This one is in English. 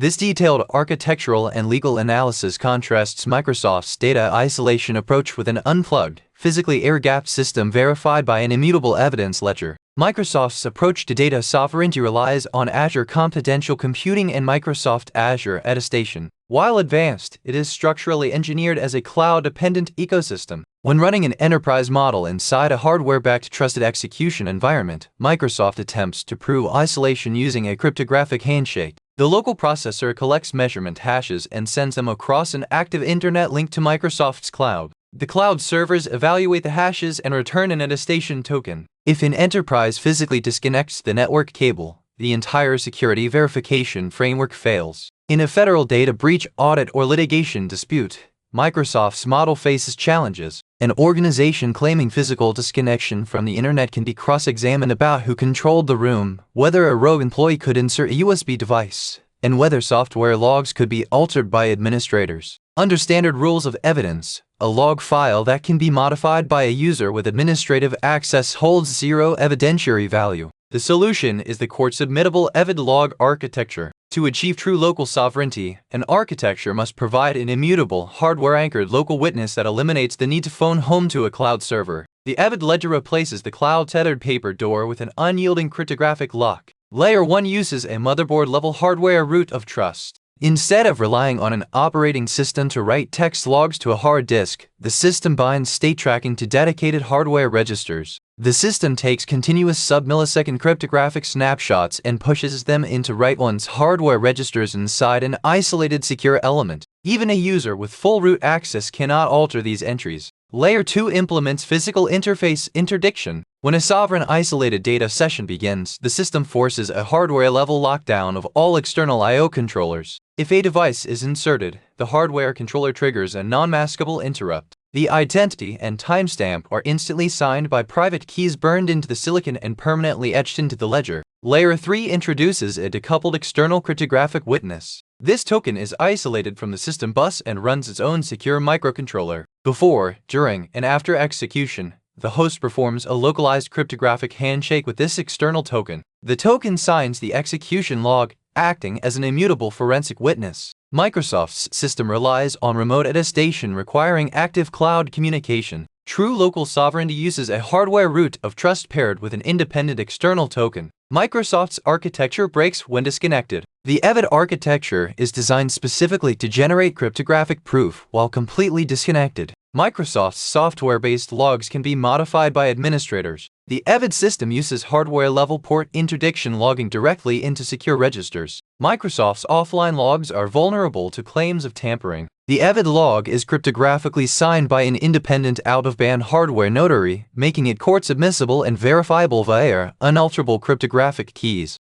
This detailed architectural and legal analysis contrasts Microsoft's data isolation approach with an unplugged, physically air-gapped system verified by an immutable evidence ledger. Microsoft's approach to data sovereignty relies on Azure Confidential Computing and Microsoft Azure Attestation. While advanced, it is structurally engineered as a cloud-dependent ecosystem. When running an enterprise model inside a hardware-backed trusted execution environment, Microsoft attempts to prove isolation using a cryptographic handshake. The local processor collects measurement hashes and sends them across an active internet link to Microsoft's cloud. The cloud servers evaluate the hashes and return an attestation token. If an enterprise physically disconnects the network cable, the entire security verification framework fails. In a federal data breach audit or litigation dispute, Microsoft's model faces challenges. An organization claiming physical disconnection from the internet can be cross-examined about who controlled the room, whether a rogue employee could insert a USB device, and whether software logs could be altered by administrators. Under standard rules of evidence, a log file that can be modified by a user with administrative access holds zero evidentiary value. The solution is the court-submittable EVID log architecture. To achieve true local sovereignty, an architecture must provide an immutable, hardware-anchored local witness that eliminates the need to phone home to a cloud server. The EVID ledger replaces the cloud-tethered paper door with an unyielding cryptographic lock. Layer 1 uses a motherboard-level hardware root of trust. Instead of relying on an operating system to write text logs to a hard disk, the system binds state tracking to dedicated hardware registers. The system takes continuous sub-millisecond cryptographic snapshots and pushes them into write-once hardware registers inside an isolated secure element. Even a user with full root access cannot alter these entries. Layer 2 implements physical interface interdiction. When a sovereign isolated data session begins, the system forces a hardware-level lockdown of all external I/O controllers. If a device is inserted, the hardware controller triggers a non-maskable interrupt. The identity and timestamp are instantly signed by private keys burned into the silicon and permanently etched into the ledger. Layer 3 introduces a decoupled external cryptographic witness. This token is isolated from the system bus and runs its own secure microcontroller. Before, during, and after execution, the host performs a localized cryptographic handshake with this external token. The token signs the execution log, acting as an immutable forensic witness. Microsoft's system relies on remote attestation requiring active cloud communication. True local sovereignty uses a hardware root of trust paired with an independent external token. Microsoft's architecture breaks when disconnected. The EVID architecture is designed specifically to generate cryptographic proof while completely disconnected. Microsoft's software-based logs can be modified by administrators. The EVID system uses hardware-level port interdiction logging directly into secure registers. Microsoft's offline logs are vulnerable to claims of tampering. The EVID log is cryptographically signed by an independent out-of-band hardware notary, making it court-submissible and verifiable via unalterable cryptographic keys.